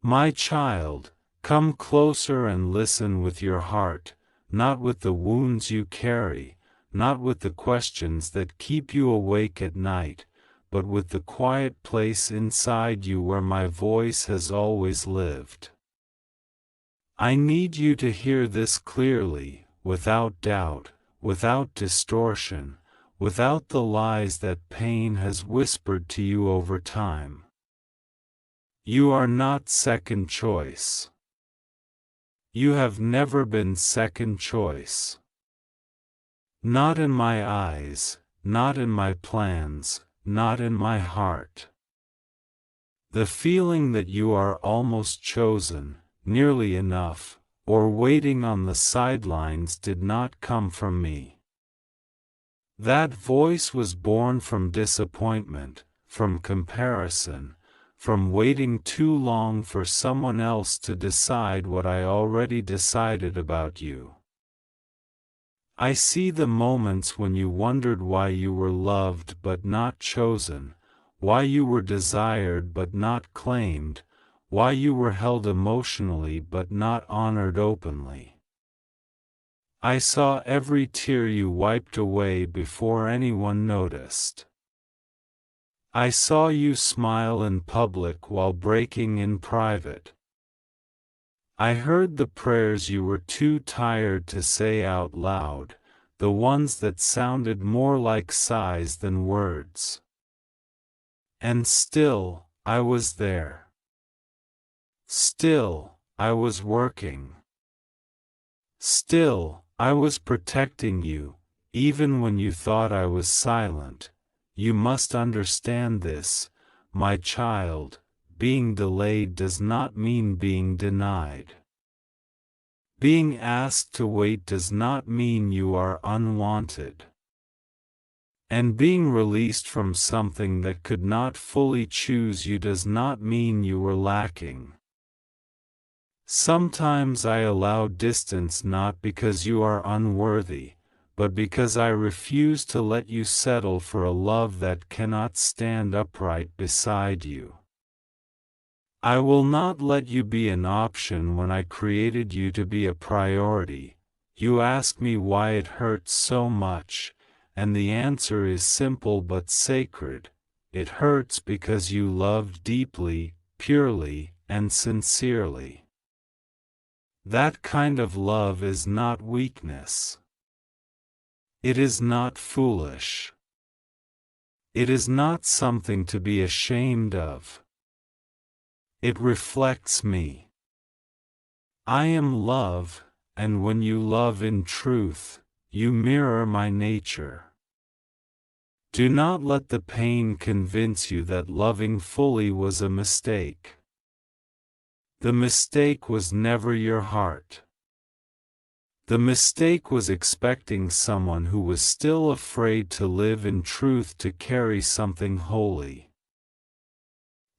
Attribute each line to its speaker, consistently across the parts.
Speaker 1: My child, come closer and listen with your heart, not with the wounds you carry, not with the questions that keep you awake at night, but with the quiet place inside you where my voice has always lived. I need you to hear this clearly, without doubt, without distortion, without the lies that pain has whispered to you over time. You are not second choice. You have never been second choice. Not in my eyes, not in my plans, not in my heart. The feeling that you are almost chosen, nearly enough, or waiting on the sidelines did not come from me. That voice was born from disappointment, from comparison, from waiting too long for someone else to decide what I already decided about you. I see the moments when you wondered why you were loved but not chosen, why you were desired but not claimed, why you were held emotionally but not honored openly. I saw every tear you wiped away before anyone noticed. I saw you smile in public while breaking in private. I heard the prayers you were too tired to say out loud, the ones that sounded more like sighs than words. And still, I was there. Still, I was working. Still, I was protecting you, even when you thought I was silent. You must understand this, my child. Being delayed does not mean being denied. Being asked to wait does not mean you are unwanted. And being released from something that could not fully choose you does not mean you were lacking. Sometimes I allow distance not because you are unworthy, but because I refuse to let you settle for a love that cannot stand upright beside you. I will not let you be an option when I created you to be a priority. You ask me why it hurts so much, and the answer is simple but sacred. It hurts because you loved deeply, purely, and sincerely. That kind of love is not weakness. It is not foolish. It is not something to be ashamed of. It reflects me. I am love, and when you love in truth, you mirror my nature. Do not let the pain convince you that loving fully was a mistake. The mistake was never your heart. The mistake was expecting someone who was still afraid to live in truth to carry something holy.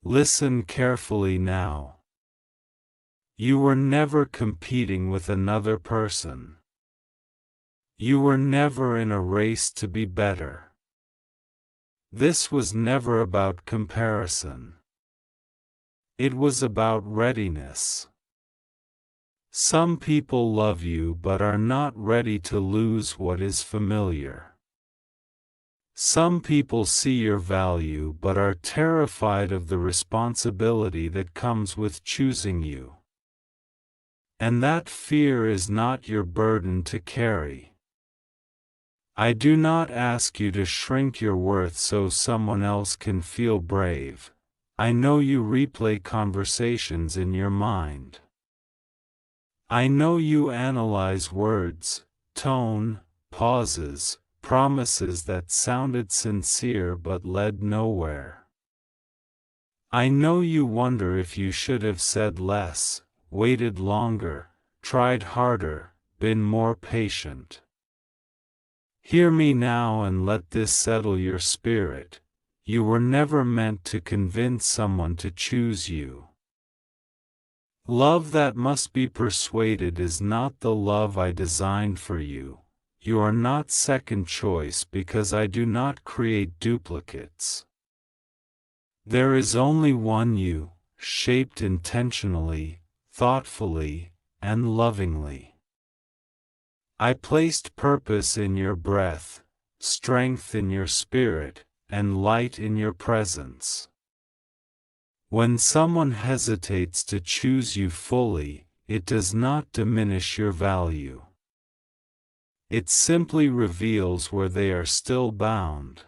Speaker 1: Listen carefully now. You were never competing with another person. You were never in a race to be better. This was never about comparison. It was about readiness. Some people love you but are not ready to lose what is familiar. Some people see your value but are terrified of the responsibility that comes with choosing you. And that fear is not your burden to carry. I do not ask you to shrink your worth so someone else can feel brave. I know you replay conversations in your mind. I know you analyze words, tone, pauses, promises that sounded sincere but led nowhere. I know you wonder if you should have said less, waited longer, tried harder, been more patient. Hear me now and let this settle your spirit. You were never meant to convince someone to choose you. Love that must be persuaded is not the love I designed for you. You are not second choice because I do not create duplicates. There is only one you, shaped intentionally, thoughtfully, and lovingly. I placed purpose in your breath, strength in your spirit, and light in your presence. When someone hesitates to choose you fully, it does not diminish your value. It simply reveals where they are still bound.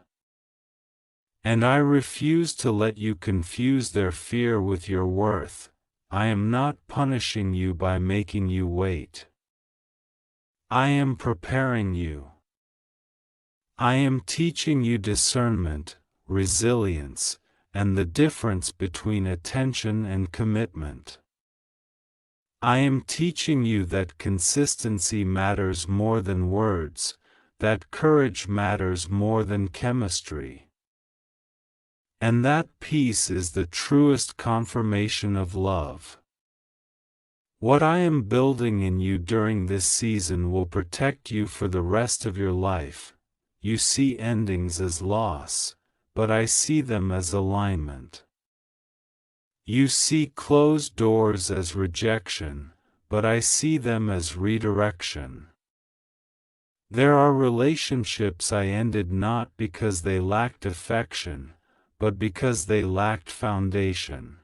Speaker 1: And I refuse to let you confuse their fear with your worth. I am not punishing you by making you wait. I am preparing you. I am teaching you discernment, resilience, and the difference between attention and commitment. I am teaching you that consistency matters more than words, that courage matters more than chemistry. And that peace is the truest confirmation of love. What I am building in you during this season will protect you for the rest of your life. You see endings as loss, but I see them as alignment. You see closed doors as rejection, but I see them as redirection. There are relationships I ended not because they lacked affection, but because they lacked foundation.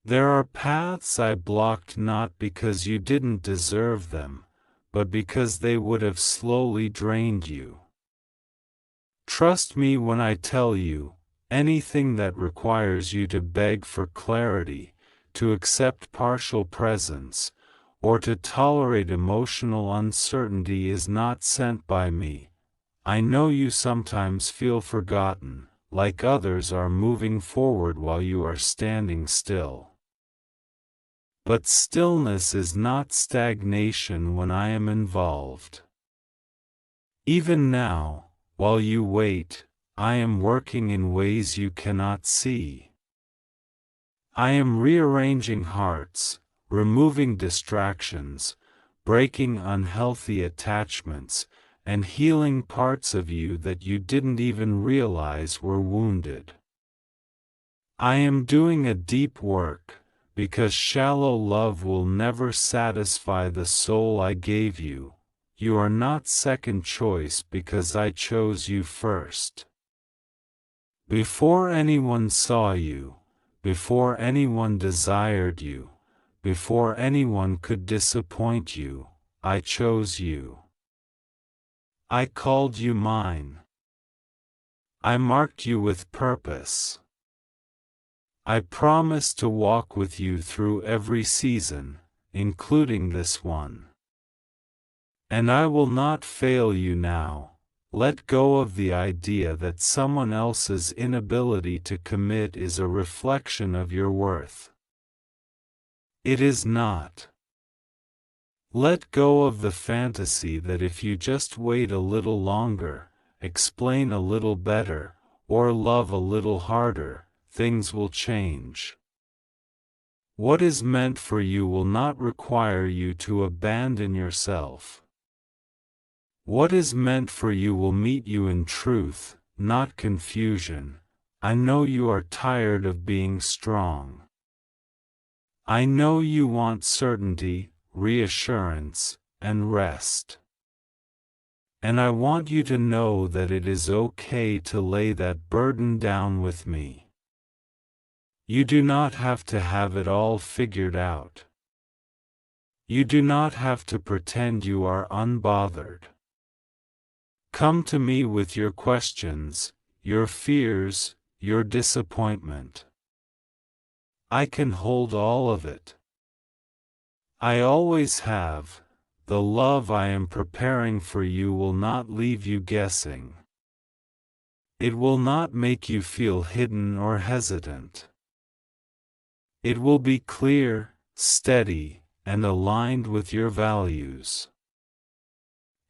Speaker 1: There are paths I blocked not because you didn't deserve them, but because they would have slowly drained you. Trust me when I tell you, anything that requires you to beg for clarity, to accept partial presence, or to tolerate emotional uncertainty is not sent by me. I know you sometimes feel forgotten, like others are moving forward while you are standing still. But stillness is not stagnation when I am involved. Even now, while you wait, I am working in ways you cannot see. I am rearranging hearts, removing distractions, breaking unhealthy attachments, and healing parts of you that you didn't even realize were wounded. I am doing a deep work, because shallow love will never satisfy the soul I gave you. You are not second choice because I chose you first. Before anyone saw you, before anyone desired you, before anyone could disappoint you, I chose you. I called you mine. I marked you with purpose. I promise to walk with you through every season, including this one. And I will not fail you now. Let go of the idea that someone else's inability to commit is a reflection of your worth. It is not. Let go of the fantasy that if you just wait a little longer, explain a little better, or love a little harder, things will change. What is meant for you will not require you to abandon yourself. What is meant for you will meet you in truth, not confusion. I know you are tired of being strong. I know you want certainty, reassurance, and rest. And I want you to know that it is okay to lay that burden down with me. You do not have to have it all figured out. You do not have to pretend you are unbothered. Come to me with your questions, your fears, your disappointment. I can hold all of it. I always have. The love I am preparing for you will not leave you guessing. It will not make you feel hidden or hesitant. It will be clear, steady, and aligned with your values.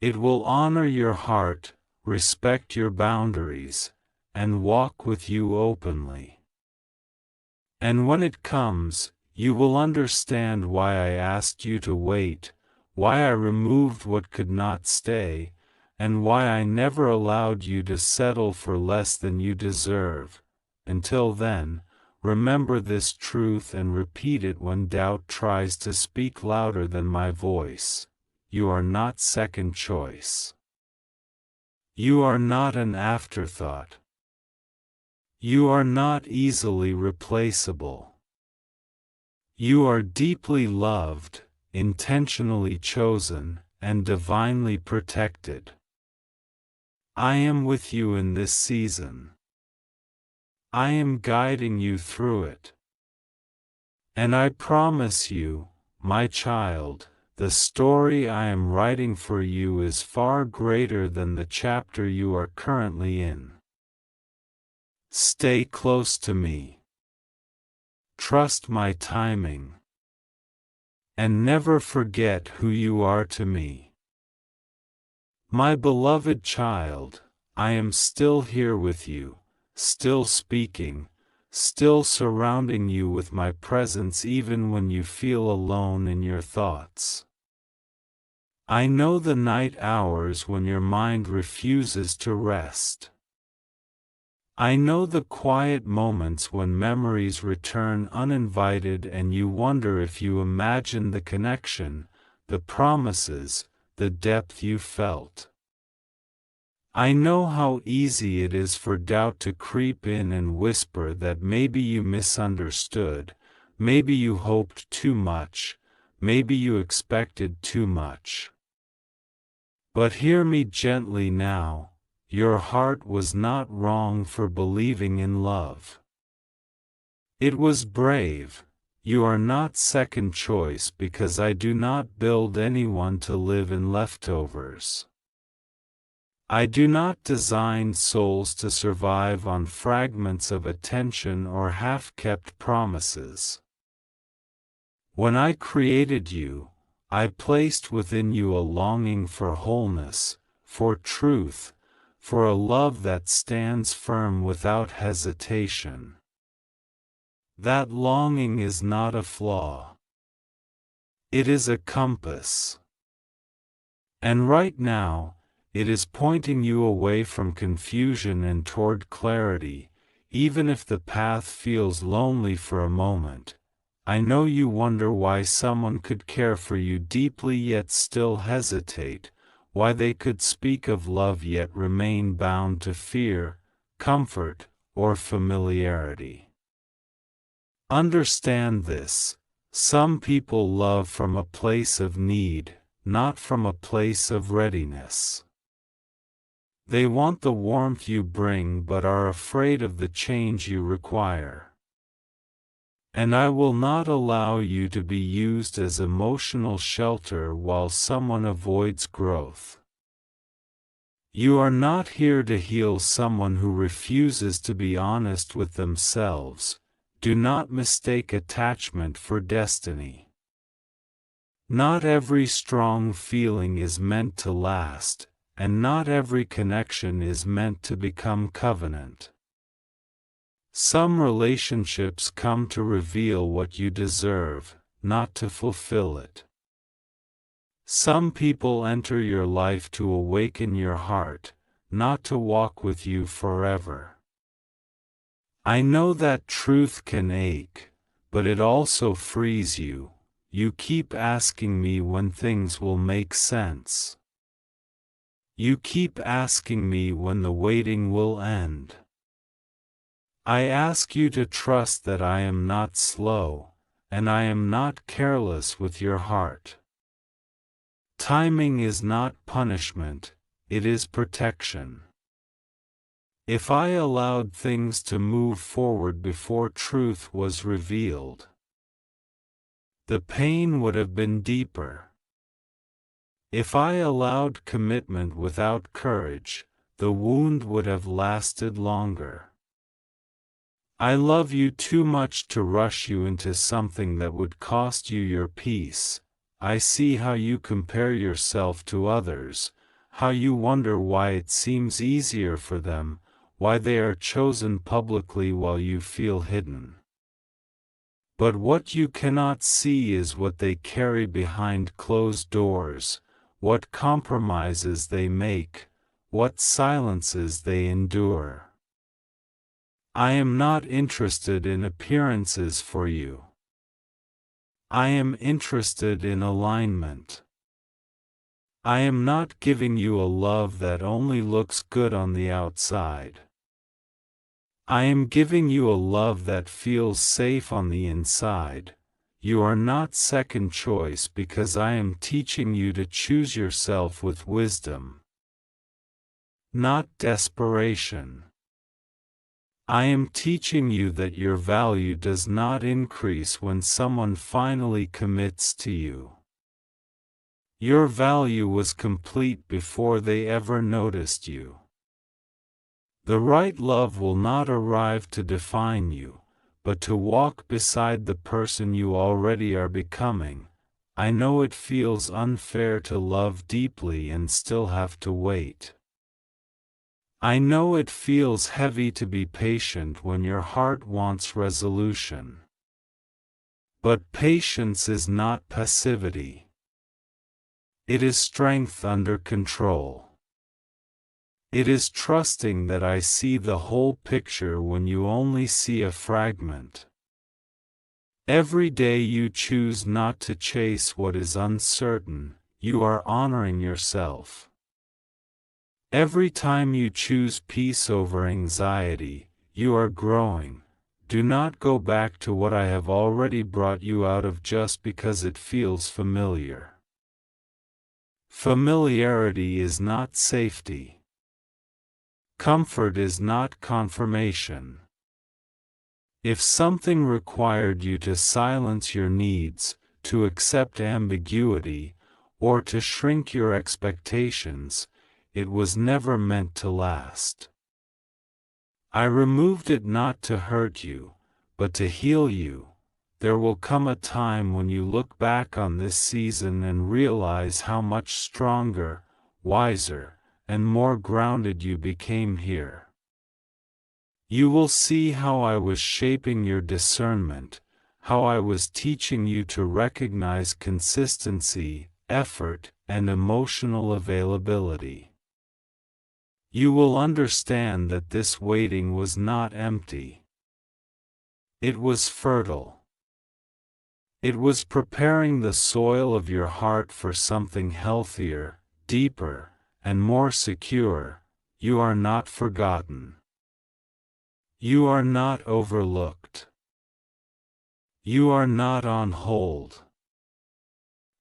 Speaker 1: It will honor your heart, respect your boundaries, and walk with you openly. And when it comes, you will understand why I asked you to wait, why I removed what could not stay, and why I never allowed you to settle for less than you deserve. Until then, remember this truth and repeat it when doubt tries to speak louder than my voice. You are not second choice. You are not an afterthought. You are not easily replaceable. You are deeply loved, intentionally chosen, and divinely protected. I am with you in this season. I am guiding you through it. And I promise you, my child, the story I am writing for you is far greater than the chapter you are currently in. Stay close to me. Trust my timing. And never forget who you are to me. My beloved child, I am still here with you, still speaking, still surrounding you with my presence even when you feel alone in your thoughts. I know the night hours when your mind refuses to rest. I know the quiet moments when memories return uninvited and you wonder if you imagine the connection, the promises, the depth you felt. I know how easy it is for doubt to creep in and whisper that maybe you misunderstood, maybe you hoped too much, maybe you expected too much. But hear me gently now, your heart was not wrong for believing in love. It was brave. You are not second choice because I do not build anyone to live in leftovers. I do not design souls to survive on fragments of attention or half-kept promises. When I created you, I placed within you a longing for wholeness, for truth, for a love that stands firm without hesitation. That longing is not a flaw. It is a compass. And right now, it is pointing you away from confusion and toward clarity, even if the path feels lonely for a moment. I know you wonder why someone could care for you deeply yet still hesitate, why they could speak of love yet remain bound to fear, comfort, or familiarity. Understand this: some people love from a place of need, not from a place of readiness. They want the warmth you bring but are afraid of the change you require. And I will not allow you to be used as emotional shelter while someone avoids growth. You are not here to heal someone who refuses to be honest with themselves. Do not mistake attachment for destiny. Not every strong feeling is meant to last, and not every connection is meant to become covenant. Some relationships come to reveal what you deserve, not to fulfill it. Some people enter your life to awaken your heart, not to walk with you forever. I know that truth can ache, but it also frees you. You keep asking me when things will make sense. You keep asking me when the waiting will end. I ask you to trust that I am not slow, and I am not careless with your heart. Timing is not punishment, it is protection. If I allowed things to move forward before truth was revealed, the pain would have been deeper. If I allowed commitment without courage, the wound would have lasted longer. I love you too much to rush you into something that would cost you your peace. I see how you compare yourself to others, how you wonder why it seems easier for them, why they are chosen publicly while you feel hidden. But what you cannot see is what they carry behind closed doors, what compromises they make, what silences they endure. I am not interested in appearances for you. I am interested in alignment. I am not giving you a love that only looks good on the outside. I am giving you a love that feels safe on the inside. You are not second choice because I am teaching you to choose yourself with wisdom, not desperation. I am teaching you that your value does not increase when someone finally commits to you. Your value was complete before they ever noticed you. The right love will not arrive to define you, but to walk beside the person you already are becoming. I know it feels unfair to love deeply and still have to wait. I know it feels heavy to be patient when your heart wants resolution. But patience is not passivity. It is strength under control. It is trusting that I see the whole picture when you only see a fragment. Every day you choose not to chase what is uncertain, you are honoring yourself. Every time you choose peace over anxiety, you are growing. Do not go back to what I have already brought you out of just because it feels familiar. Familiarity is not safety. Comfort is not confirmation. If something required you to silence your needs, to accept ambiguity, or to shrink your expectations, it was never meant to last. I removed it not to hurt you, but to heal you. There will come a time when you look back on this season and realize how much stronger, wiser, and more grounded you became here. You will see how I was shaping your discernment, how I was teaching you to recognize consistency, effort, and emotional availability. You will understand that this waiting was not empty. It was fertile. It was preparing the soil of your heart for something healthier, deeper, and more secure. You are not forgotten. You are not overlooked. You are not on hold.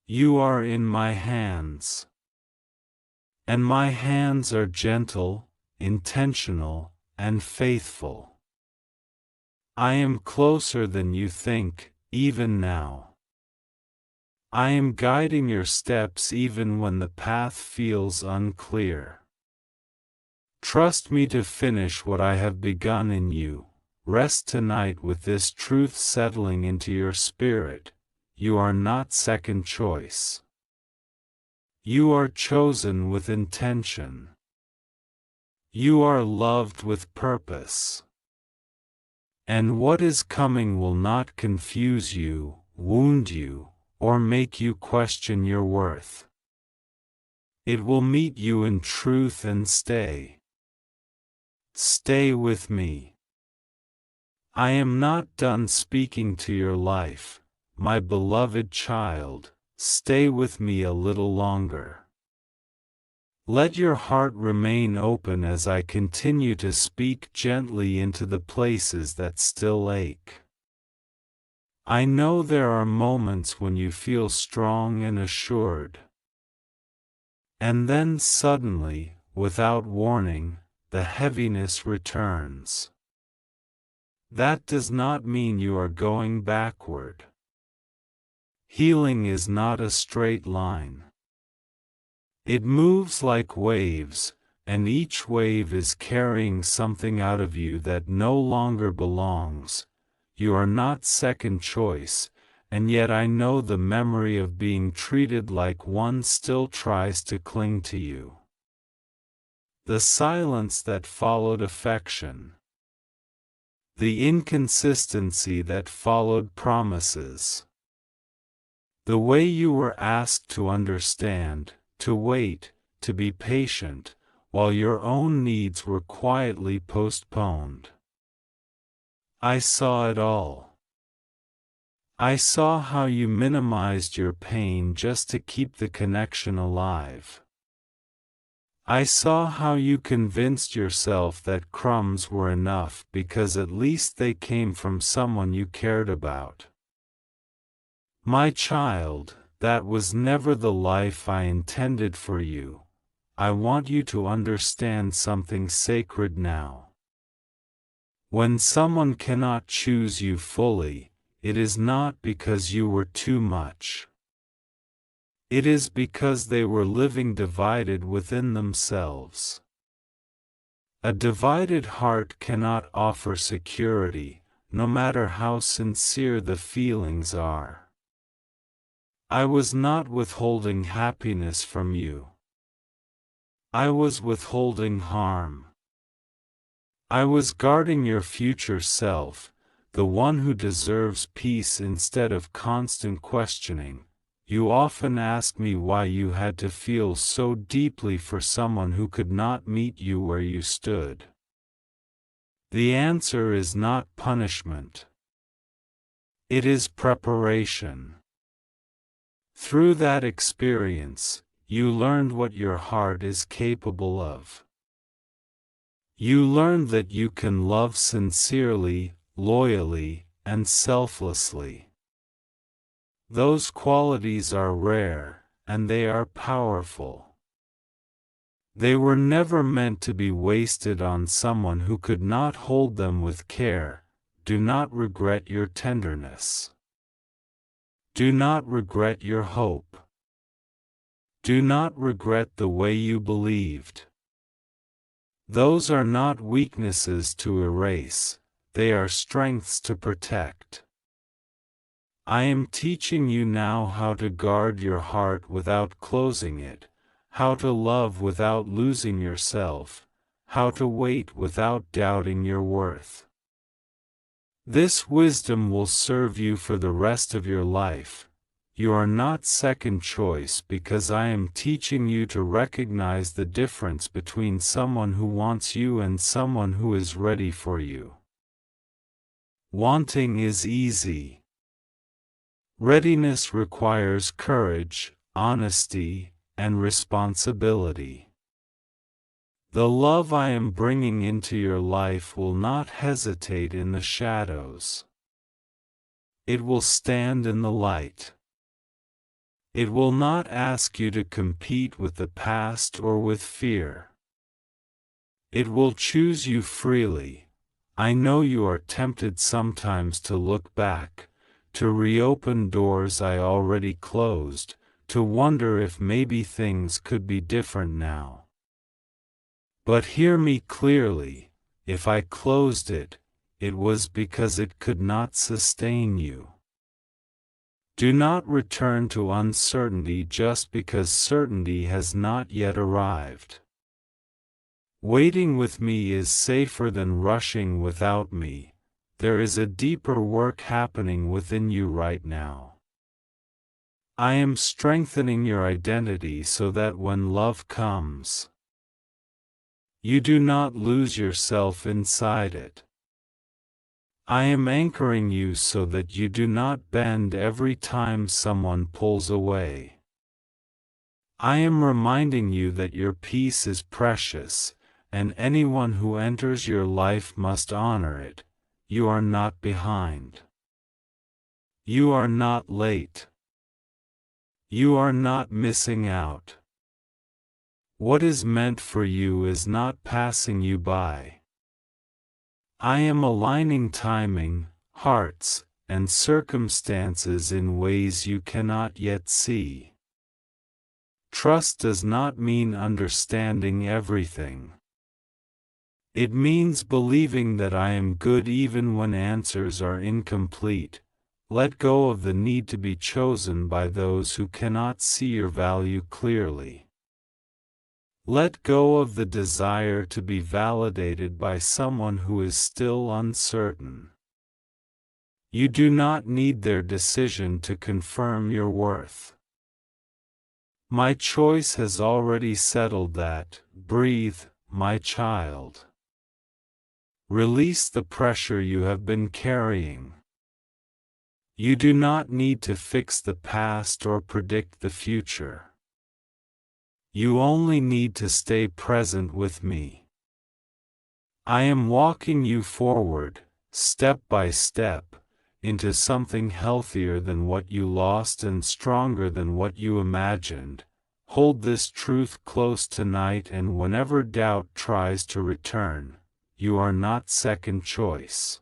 Speaker 1: You are in my hands. And my hands are gentle, intentional, and faithful. I am closer than you think, even now. I am guiding your steps even when the path feels unclear. Trust me to finish what I have begun in you. Rest tonight with this truth settling into your spirit. You are not second choice. You are chosen with intention. You are loved with purpose. And what is coming will not confuse you, wound you, or make you question your worth. It will meet you in truth and stay. Stay with me. I am not done speaking to your life, my beloved child. Stay with me a little longer. Let your heart remain open as I continue to speak gently into the places that still ache. I know there are moments when you feel strong and assured. And then suddenly, without warning, the heaviness returns. That does not mean you are going backward. Healing is not a straight line. It moves like waves, and each wave is carrying something out of you that no longer belongs. You are not second choice, and yet I know the memory of being treated like one still tries to cling to you. The silence that followed affection. The inconsistency that followed promises. The way you were asked to understand, to wait, to be patient, while your own needs were quietly postponed. I saw it all. I saw how you minimized your pain just to keep the connection alive. I saw how you convinced yourself that crumbs were enough because at least they came from someone you cared about. My child, that was never the life I intended for you. I want you to understand something sacred now. When someone cannot choose you fully, it is not because you were too much. It is because they were living divided within themselves. A divided heart cannot offer security, no matter how sincere the feelings are. I was not withholding happiness from you. I was withholding harm. I was guarding your future self, the one who deserves peace instead of constant questioning. You often ask me why you had to feel so deeply for someone who could not meet you where you stood. The answer is not punishment. It is preparation. Through that experience, you learned what your heart is capable of. You learned that you can love sincerely, loyally, and selflessly. Those qualities are rare, and they are powerful. They were never meant to be wasted on someone who could not hold them with care. Do not regret your tenderness. Do not regret your hope. Do not regret the way you believed. Those are not weaknesses to erase, they are strengths to protect. I am teaching you now how to guard your heart without closing it, how to love without losing yourself, how to wait without doubting your worth. This wisdom will serve you for the rest of your life. You are not second choice because I am teaching you to recognize the difference between someone who wants you and someone who is ready for you. Wanting is easy. Readiness requires courage, honesty, and responsibility. The love I am bringing into your life will not hesitate in the shadows. It will stand in the light. It will not ask you to compete with the past or with fear. It will choose you freely. I know you are tempted sometimes to look back, to reopen doors I already closed, to wonder if maybe things could be different now. But hear me clearly, if I closed it, it was because it could not sustain you. Do not return to uncertainty just because certainty has not yet arrived. Waiting with me is safer than rushing without me. There is a deeper work happening within you right now. I am strengthening your identity so that when love comes, you do not lose yourself inside it. I am anchoring you so that you do not bend every time someone pulls away. I am reminding you that your peace is precious, and anyone who enters your life must honor it. You are not behind. You are not late. You are not missing out. What is meant for you is not passing you by. I am aligning timing, hearts, and circumstances in ways you cannot yet see. Trust does not mean understanding everything. It means believing that I am good even when answers are incomplete. Let go of the need to be chosen by those who cannot see your value clearly. Let go of the desire to be validated by someone who is still uncertain. You do not need their decision to confirm your worth. My choice has already settled that. Breathe, my child. Release the pressure you have been carrying. You do not need to fix the past or predict the future. You only need to stay present with me. I am walking you forward, step by step, into something healthier than what you lost and stronger than what you imagined. Hold this truth close tonight, and whenever doubt tries to return, you are not second choice.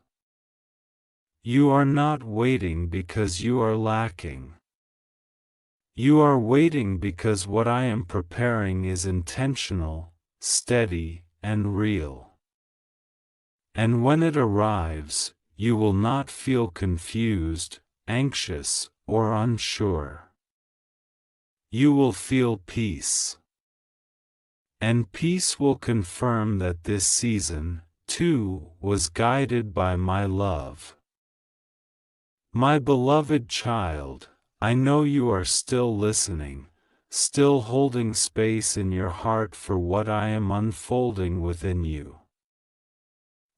Speaker 1: You are not waiting because you are lacking. You are waiting because what I am preparing is intentional, steady, and real. And when it arrives, you will not feel confused, anxious, or unsure. You will feel peace. And peace will confirm that this season, too, was guided by my love. My beloved child, I know you are still listening, still holding space in your heart for what I am unfolding within you.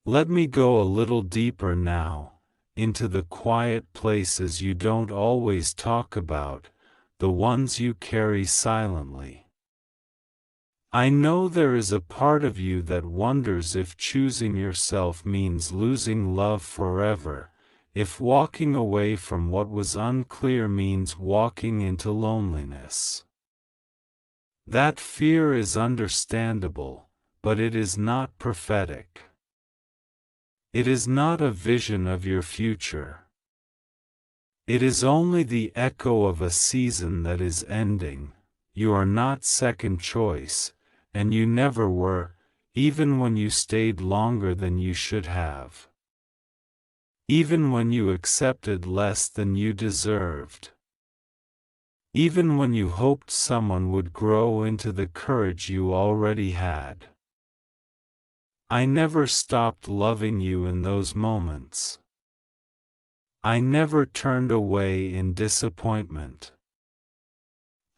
Speaker 1: Let me go a little deeper now, into the quiet places you don't always talk about, the ones you carry silently. I know there is a part of you that wonders if choosing yourself means losing love forever, if walking away from what was unclear means walking into loneliness. That fear is understandable, but it is not prophetic. It is not a vision of your future. It is only the echo of a season that is ending. You are not second choice, and you never were, even when you stayed longer than you should have. Even when you accepted less than you deserved. Even when you hoped someone would grow into the courage you already had. I never stopped loving you in those moments. I never turned away in disappointment.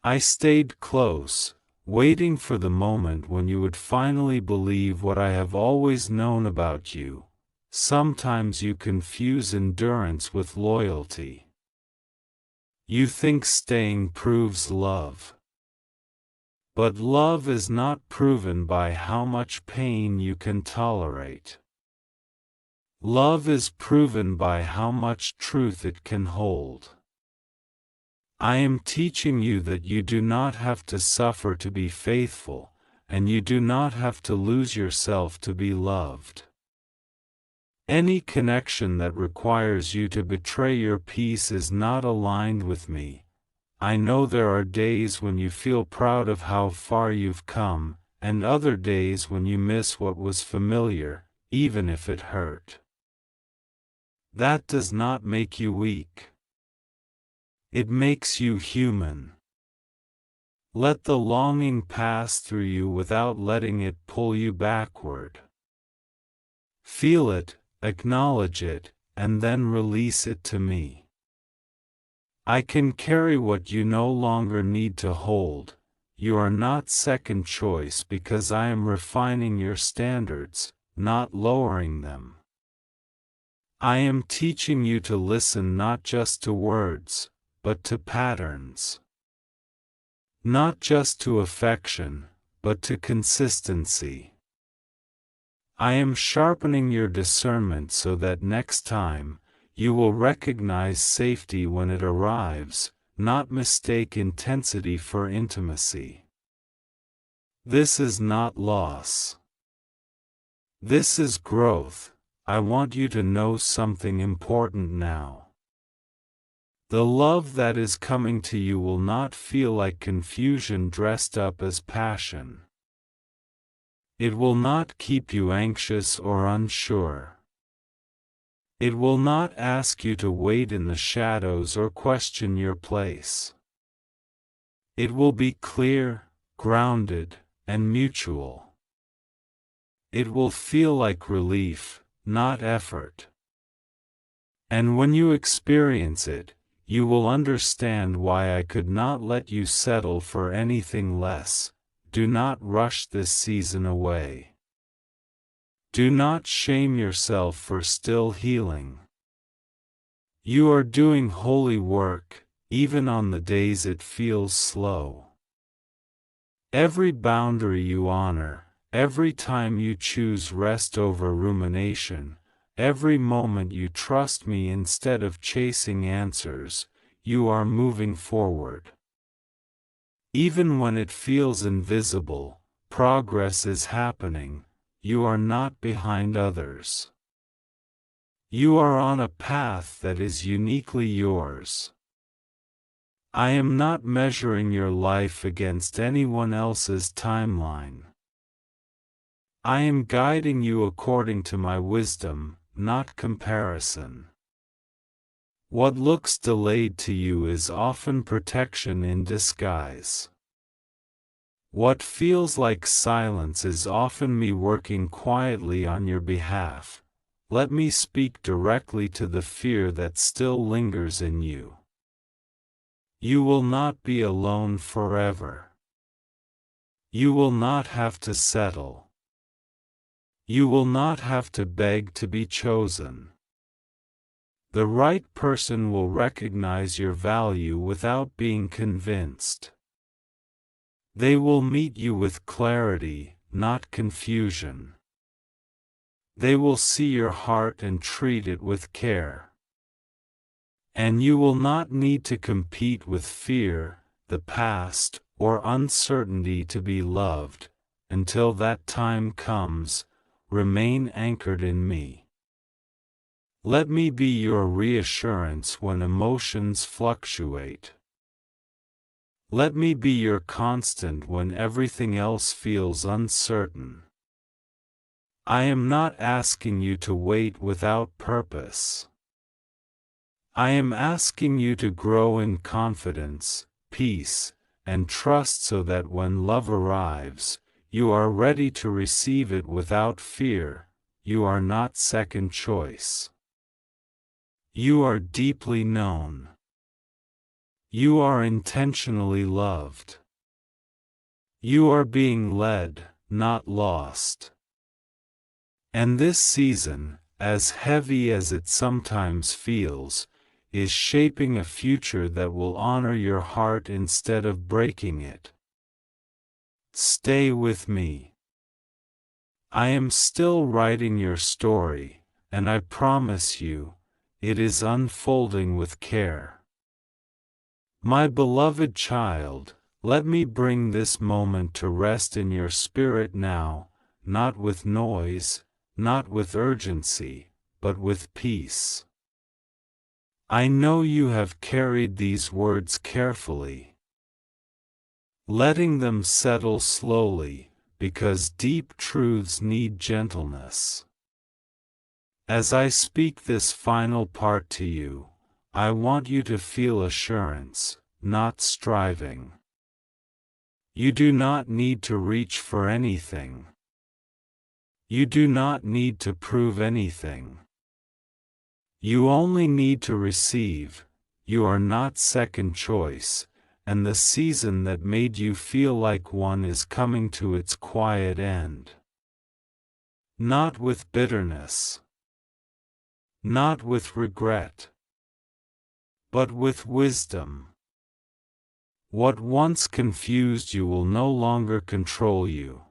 Speaker 1: I stayed close, waiting for the moment when you would finally believe what I have always known about you. Sometimes you confuse endurance with loyalty. You think staying proves love. But love is not proven by how much pain you can tolerate. Love is proven by how much truth it can hold. I am teaching you that you do not have to suffer to be faithful, and you do not have to lose yourself to be loved. Any connection that requires you to betray your peace is not aligned with me. I know there are days when you feel proud of how far you've come, and other days when you miss what was familiar, even if it hurt. That does not make you weak. It makes you human. Let the longing pass through you without letting it pull you backward. Feel it, acknowledge it, and then release it to me. I can carry what you no longer need to hold. You are not second choice because I am refining your standards, not lowering them. I am teaching you to listen not just to words, but to patterns. Not just to affection, but to consistency. I am sharpening your discernment so that next time, you will recognize safety when it arrives, not mistake intensity for intimacy. This is not loss. This is growth. I want you to know something important now. The love that is coming to you will not feel like confusion dressed up as passion. It will not keep you anxious or unsure. It will not ask you to wait in the shadows or question your place. It will be clear, grounded, and mutual. It will feel like relief, not effort. And when you experience it, you will understand why I could not let you settle for anything less. Do not rush this season away. Do not shame yourself for still healing. You are doing holy work, even on the days it feels slow. Every boundary you honor, every time you choose rest over rumination, every moment you trust me instead of chasing answers, you are moving forward. Even when it feels invisible, progress is happening. You are not behind others. You are on a path that is uniquely yours. I am not measuring your life against anyone else's timeline. I am guiding you according to my wisdom, not comparison. What looks delayed to you is often protection in disguise. What feels like silence is often me working quietly on your behalf. Let me speak directly to the fear that still lingers in you. You will not be alone forever. You will not have to settle. You will not have to beg to be chosen. The right person will recognize your value without being convinced. They will meet you with clarity, not confusion. They will see your heart and treat it with care. And you will not need to compete with fear, the past, or uncertainty to be loved. Until that time comes, remain anchored in me. Let me be your reassurance when emotions fluctuate. Let me be your constant when everything else feels uncertain. I am not asking you to wait without purpose. I am asking you to grow in confidence, peace, and trust so that when love arrives, you are ready to receive it without fear. You are not second choice. You are deeply known. You are intentionally loved. You are being led, not lost. And this season, as heavy as it sometimes feels, is shaping a future that will honor your heart instead of breaking it. Stay with me. I am still writing your story, and I promise you, it is unfolding with care. My beloved child, let me bring this moment to rest in your spirit now, not with noise, not with urgency, but with peace. I know you have carried these words carefully, letting them settle slowly, because deep truths need gentleness. As I speak this final part to you, I want you to feel assurance, not striving. You do not need to reach for anything. You do not need to prove anything. You only need to receive. You are not second choice, and the season that made you feel like one is coming to its quiet end. Not with bitterness. Not with regret. But with wisdom. What once confused you will no longer control you.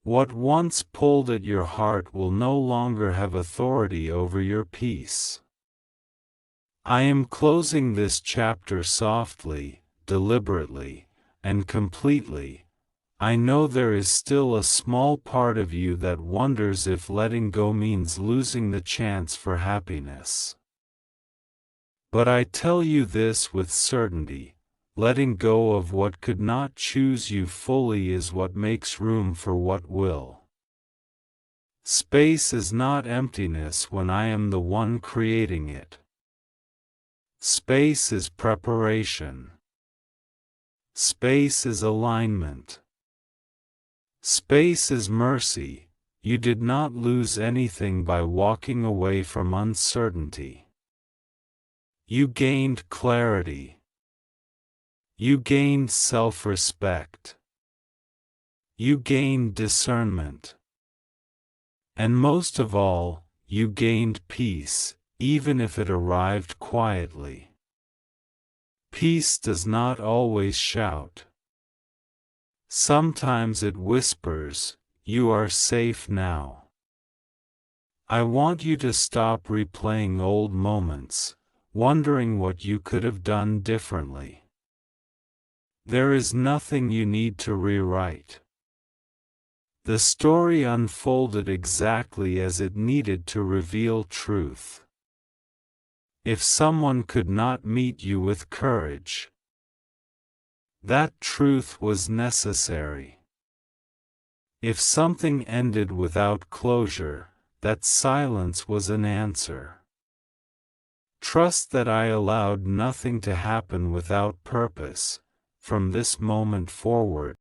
Speaker 1: What once pulled at your heart will no longer have authority over your peace. I am closing this chapter softly, deliberately, and completely. I know there is still a small part of you that wonders if letting go means losing the chance for happiness. But I tell you this with certainty. Letting go of what could not choose you fully is what makes room for what will. Space is not emptiness when I am the one creating it. Space is preparation. Space is alignment. Space is mercy. You did not lose anything by walking away from uncertainty. You gained clarity. You gained self-respect. You gained discernment. And most of all, you gained peace, even if it arrived quietly. Peace does not always shout. Sometimes it whispers, "You are safe now." I want you to stop replaying old moments, wondering what you could have done differently. There is nothing you need to rewrite. The story unfolded exactly as it needed to reveal truth. If someone could not meet you with courage, that truth was necessary. If something ended without closure, that silence was an answer. Trust that I allowed nothing to happen without purpose. From this moment forward,